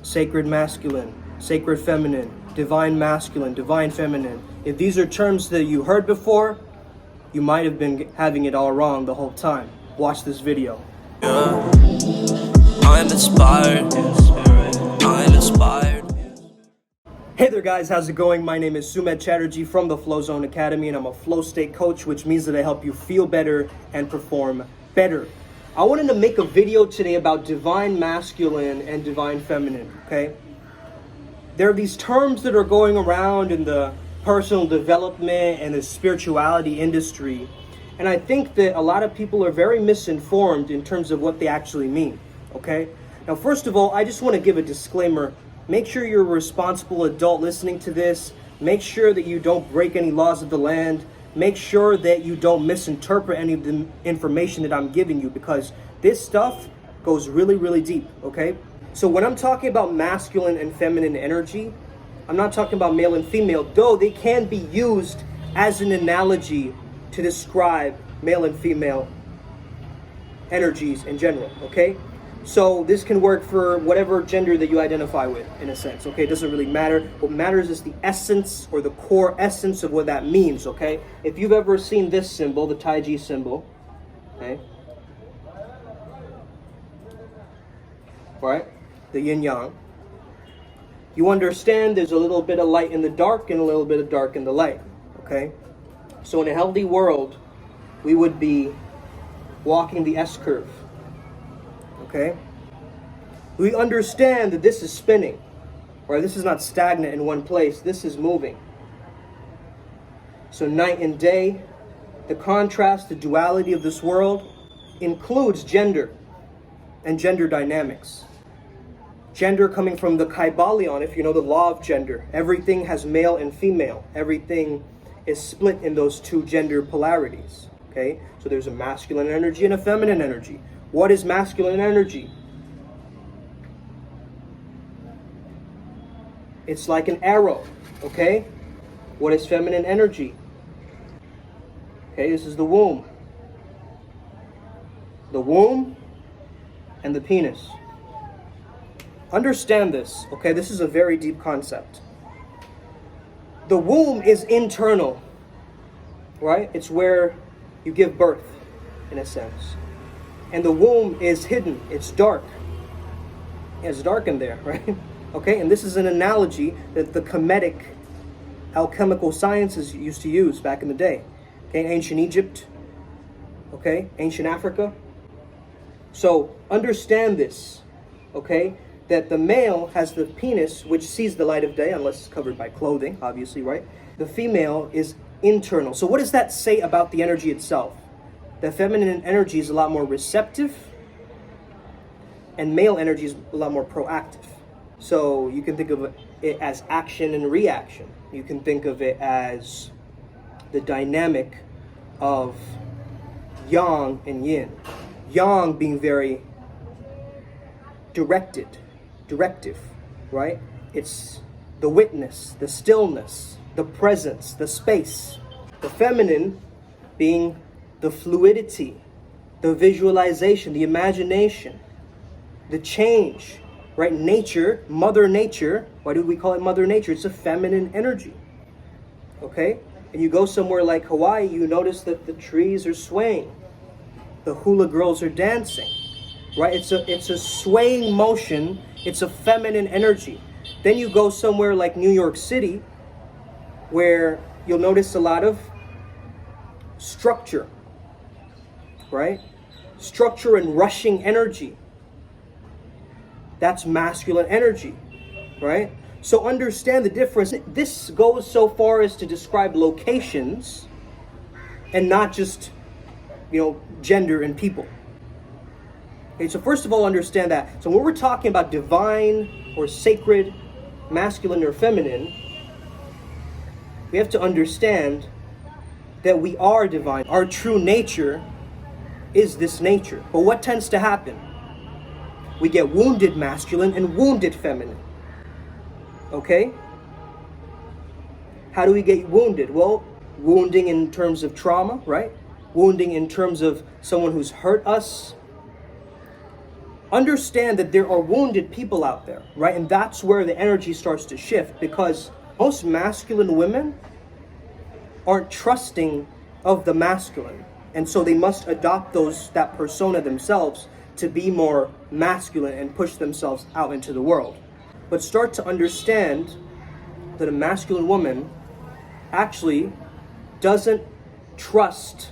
sacred masculine, sacred feminine, divine masculine, divine feminine. If these are terms that you heard before, you might have been having it all wrong the whole time. Watch this video. Yeah. I'm inspired. I'm inspired. Hey there guys, how's it going? My name is Sumedh Chatterjee from the Flow Zone Academy, and I'm a flow state coach, which means that I help you feel better and perform better. I wanted to make a video today about divine masculine and divine feminine, okay? There are these terms that are going around in the personal development and the spirituality industry, and I think that a lot of people are very misinformed in terms of what they actually mean, okay? Now, first of all, I just want to give a disclaimer. Make sure you're a responsible adult listening to this. Make sure that you don't break any laws of the land. Make sure that you don't misinterpret any of the information that I'm giving you, because this stuff goes really, really deep, okay? So when I'm talking about masculine and feminine energy, I'm not talking about male and female, though they can be used as an analogy to describe male and female energies in general, okay? So this can work for whatever gender that you identify with, in a sense, okay? It doesn't really matter. What matters is the essence, or the core essence of what that means, okay? If you've ever seen this symbol, the Tai Chi symbol, okay? Right? The yin yang. You understand there's a little bit of light in the dark and a little bit of dark in the light, okay? So in a healthy world, we would be walking the S-curve. Okay? We understand that this is spinning, or this is not stagnant in one place, this is moving. So night and day, the contrast, the duality of this world includes gender and gender dynamics. Gender coming from the Kybalion, if you know the law of gender. Everything has male and female. Everything is split in those two gender polarities. Okay? So there's a masculine energy and a feminine energy. What is masculine energy? It's like an arrow, okay? What is feminine energy? Okay, this is the womb. The womb and the penis. Understand this, okay? This is a very deep concept. The womb is internal, right? It's where you give birth, in a sense. And the womb is hidden, it's dark. It's dark in there, right? Okay, and this is an analogy that the Kemetic alchemical sciences used to use back in the day. Okay, ancient Egypt, okay, ancient Africa. So understand this, okay, that the male has the penis which sees the light of day, unless it's covered by clothing, obviously, right? The female is internal. So what does that say about the energy itself? The feminine energy is a lot more receptive, and male energy is a lot more proactive. So you can think of it as action and reaction. You can think of it as the dynamic of yang and yin. Yang being very directive, right? It's the witness, the stillness, the presence, the space. The feminine being the fluidity, the visualization, the imagination, the change, right? Nature, Mother Nature. Why do we call it Mother Nature? It's a feminine energy, okay? And you go somewhere like Hawaii, you notice that the trees are swaying. The hula girls are dancing, right? It's a swaying motion. It's a feminine energy. Then you go somewhere like New York City, where you'll notice a lot of structure, right? Structure and rushing energy. That's masculine energy, right? So understand the difference. This goes so far as to describe locations and not just, gender and people. Okay, so first of all, understand that. So when we're talking about divine or sacred, masculine or feminine, we have to understand that we are divine. Our true nature is this nature. But what tends to happen? We get wounded masculine and wounded feminine. Okay? How do we get wounded? Well, wounding in terms of trauma, right? Wounding in terms of someone who's hurt us. understand that there are wounded people out there, right? And that's where the energy starts to shift, because most masculine women aren't trusting of the masculine. And so they must adopt that persona themselves to be more masculine and push themselves out into the world. But start to understand that a masculine woman actually doesn't trust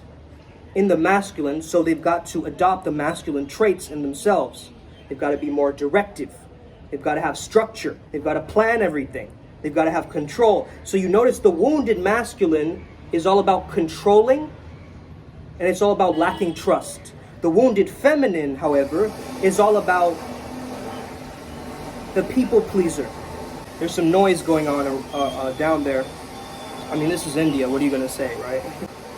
in the masculine, so they've got to adopt the masculine traits in themselves. They've got to be more directive. They've got to have structure. They've got to plan everything. They've got to have control. So you notice the wounded masculine is all about controlling, and it's all about lacking trust. The wounded feminine, however, is all about the people pleaser. There's some noise going on down there. I mean, this is India. What are you going to say, right?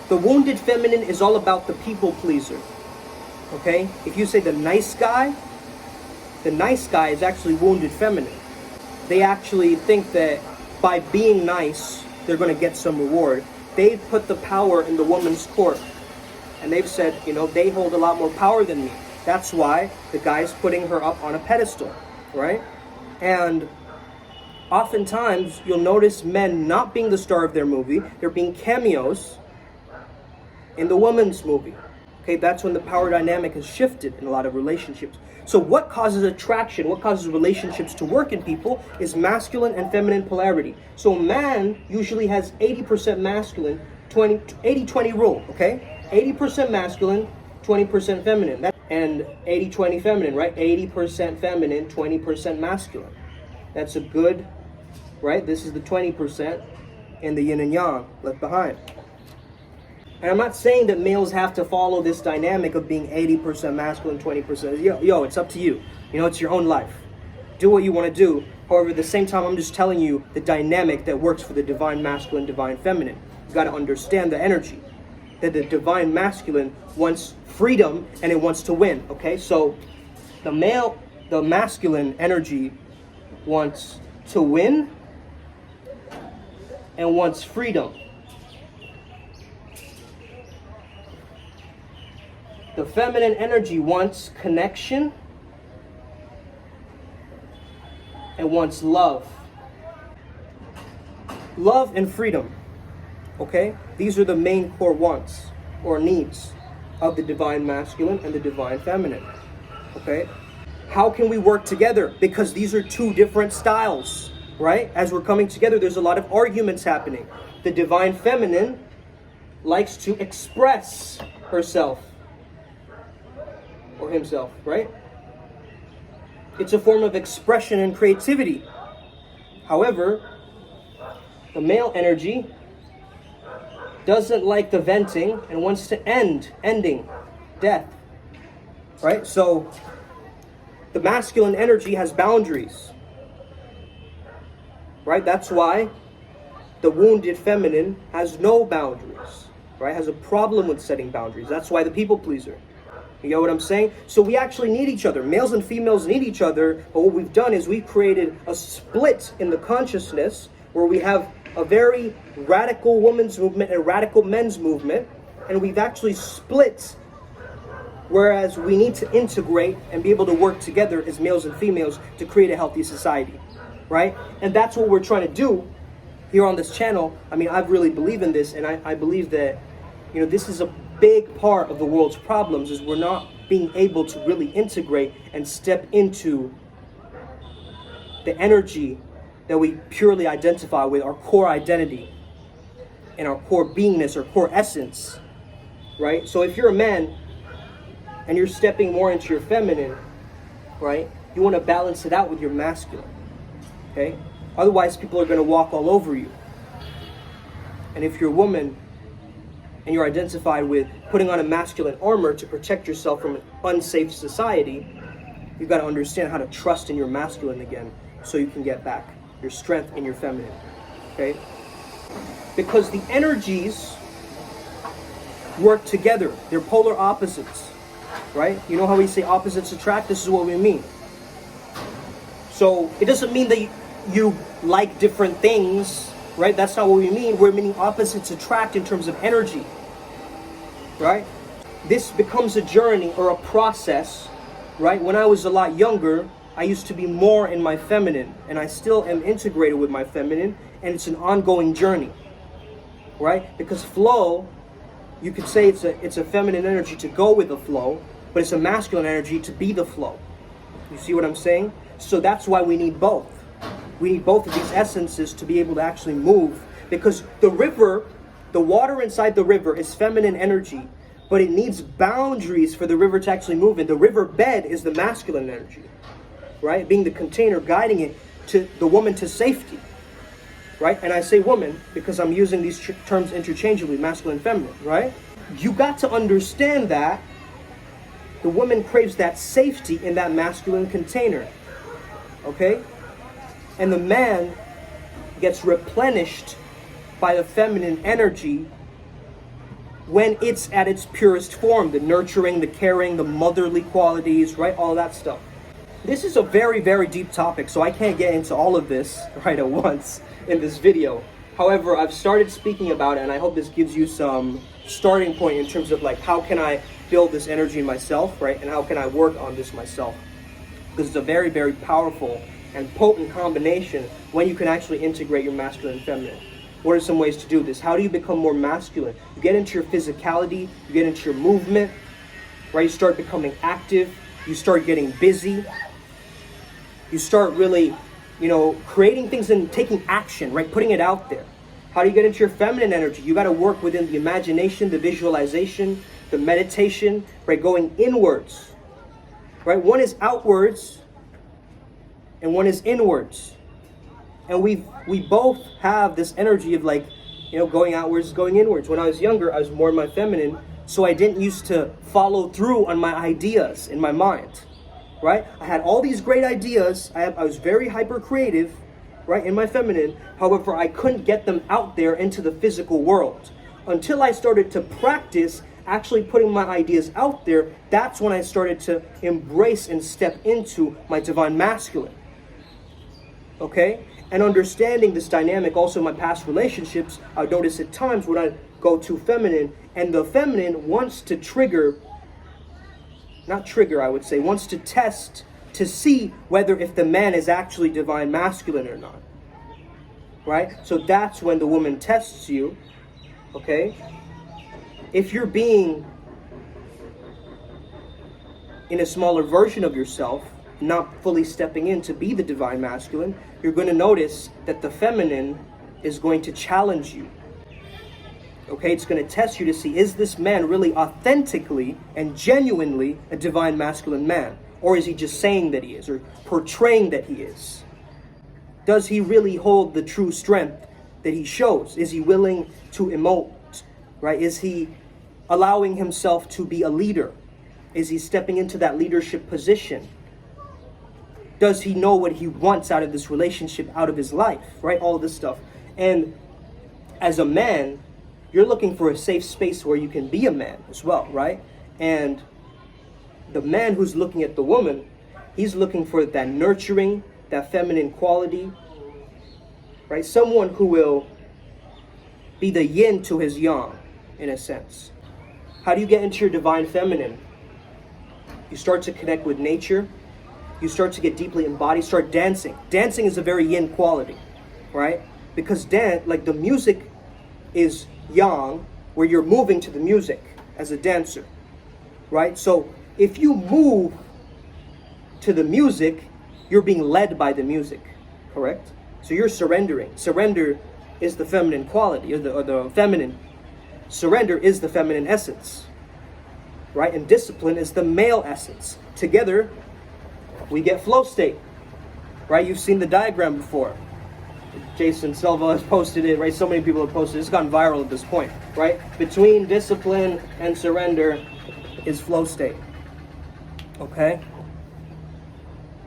The wounded feminine is all about the people pleaser. Okay? If you say the nice guy is actually wounded feminine. They actually think that by being nice, they're going to get some reward. They've put the power in the woman's court. And they've said, they hold a lot more power than me. That's why the guy's putting her up on a pedestal, right? And oftentimes, you'll notice men not being the star of their movie. They're being cameos in the woman's movie. Okay, that's when the power dynamic has shifted in a lot of relationships. So what causes attraction, what causes relationships to work in people is masculine and feminine polarity. So a man usually has 80% masculine, 80-20 rule, okay? 80% masculine, 20% feminine. And 80-20 feminine, right? 80% feminine, 20% masculine. That's a good, right? This is the 20% and the yin and yang left behind. And I'm not saying that males have to follow this dynamic of being 80% masculine, 20%. Yo, it's up to you. It's your own life. Do what you want to do. However, at the same time, I'm just telling you the dynamic that works for the divine masculine, divine feminine. You got to understand the energy. That the divine masculine wants freedom and it wants to win. Okay, so the masculine energy wants to win and wants freedom. The feminine energy wants connection and wants love. Love and freedom. Okay? These are the main core wants or needs of the divine masculine and the divine feminine. Okay? How can we work together? Because these are two different styles, right? As we're coming together, there's a lot of arguments happening. The divine feminine likes to express herself or himself, right? It's a form of expression and creativity. However, the male energy doesn't like the venting and wants to ending, death, right? So the masculine energy has boundaries, right? That's why the wounded feminine has no boundaries, right? Has a problem with setting boundaries. That's why the people pleaser. You know what I'm saying? So we actually need each other. Males and females need each other. But what we've done is we've created a split in the consciousness where we have a very radical women's movement and radical men's movement. And we've actually split, whereas we need to integrate and be able to work together as males and females to create a healthy society, right? And that's what we're trying to do here on this channel. I mean, I really believe in this, and I believe that, this is a big part of the world's problems, is we're not being able to really integrate and step into the energy that we purely identify with, our core identity and our core beingness, our core essence, right? So if you're a man and you're stepping more into your feminine, right, you want to balance it out with your masculine, okay? Otherwise, people are going to walk all over you. And if you're a woman and you're identified with putting on a masculine armor to protect yourself from an unsafe society, you've got to understand how to trust in your masculine again so you can get back your strength in your feminine, okay? Because the energies work together. They're polar opposites, right? You know how we say opposites attract? This is what we mean. So it doesn't mean that you like different things, right? That's not what we mean. We're meaning opposites attract in terms of energy, right? This becomes a journey or a process right? When I was a lot younger, I used to be more in my feminine, and I still am integrated with my feminine, and it's an ongoing journey, right? Because flow, you could say it's a feminine energy to go with the flow, but it's a masculine energy to be the flow. You see what I'm saying? So that's why we need both. We need both of these essences to be able to actually move, because the river, the water inside the river is feminine energy, but it needs boundaries for the river to actually move in. The river bed is the masculine energy, right? Being the container, guiding it to the woman to safety, right? And I say woman because I'm using these terms interchangeably, masculine and feminine, right? You got to understand that the woman craves that safety in that masculine container, okay? And the man gets replenished by the feminine energy when it's at its purest form, the nurturing, the caring, the motherly qualities, right? All that stuff. This is a very, very deep topic, so I can't get into all of this right at once in this video. However, I've started speaking about it, and I hope this gives you some starting point in terms of like, how can I build this energy in myself, right? And how can I work on this myself? Because it's a very, very powerful and potent combination when you can actually integrate your masculine and feminine. What are some ways to do this? How do you become more masculine? You get into your physicality, you get into your movement, right? You start becoming active, you start getting busy, you start really, creating things and taking action, right? Putting it out there. How do you get into your feminine energy? You got to work within the imagination, the visualization, the meditation, right? Going inwards, right? One is outwards and one is inwards. And we both have this energy of like, going outwards, going inwards. When I was younger, I was more in my feminine, so I didn't used to follow through on my ideas in my mind, right? I had all these great ideas. I was very hyper creative, right, in my feminine. However, I couldn't get them out there into the physical world. Until I started to practice actually putting my ideas out there, that's when I started to embrace and step into my divine masculine. Okay? And understanding this dynamic also in my past relationships, I notice at times when I go too feminine, and the feminine wants to wants to test to see whether if the man is actually divine masculine or not. Right? So that's when the woman tests you, okay? If you're being in a smaller version of yourself, not fully stepping in to be the divine masculine, you're going to notice that the feminine is going to challenge you. Okay, it's going to test you to see, is this man really authentically and genuinely a divine masculine man? Or is he just saying that he is, or portraying that he is? Does he really hold the true strength that he shows? Is he willing to emote, right? Is he allowing himself to be a leader? Is he stepping into that leadership position? Does he know what he wants out of this relationship, out of his life, right? All of this stuff. And as a man, you're looking for a safe space where you can be a man as well, right? And the man who's looking at the woman, he's looking for that nurturing, that feminine quality, right? Someone who will be the yin to his yang, in a sense. How do you get into your divine feminine? You start to connect with nature. You start to get deeply embodied, start dancing. Dancing is a very yin quality, right? Because the music is yang, where you're moving to the music as a dancer, right? So if you move to the music, you're being led by the music, correct? So you're surrendering. Surrender is the feminine quality, or the feminine. Surrender is the feminine essence, right? And discipline is the male essence. Together, we get flow state, right? You've seen the diagram before. Jason Silva has posted it, right? So many people have posted it. It's gone viral at this point, right? Between discipline and surrender is flow state, okay?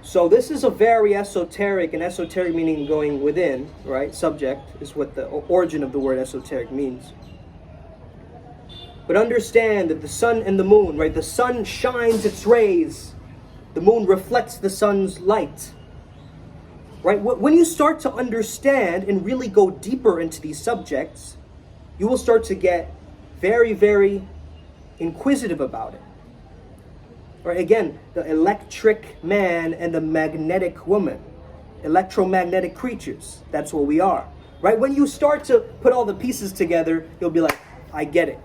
So this is a very esoteric, and esoteric meaning going within, right? Subject is what the origin of the word esoteric means. But understand that the sun and the moon, right? The sun shines its rays. The moon reflects the sun's light, right? When you start to understand and really go deeper into these subjects, you will start to get very, very inquisitive about it. Right? Again, the electric man and the magnetic woman. Electromagnetic creatures. That's what we are. Right? When you start to put all the pieces together, you'll be like, I get it.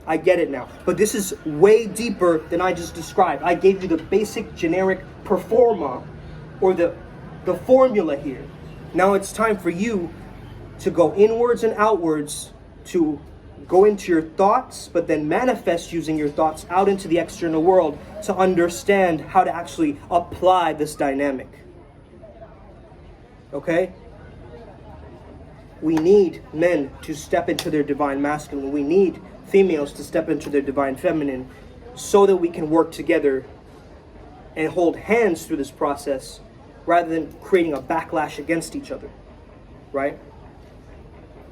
I get it now. But this is way deeper than I just described. I gave you the basic generic performa, or the formula here. Now it's time for you to go inwards and outwards, to go into your thoughts, but then manifest using your thoughts out into the external world to understand how to actually apply this dynamic. Okay? We need men to step into their divine masculine. We need females to step into their divine feminine, so that we can work together and hold hands through this process, rather than creating a backlash against each other, right?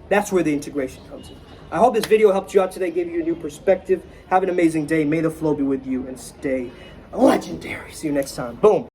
That's where the integration comes in. I hope this video helped you out today, gave you a new perspective. Have an amazing day. May the flow be with you and stay legendary. See you next time. Boom.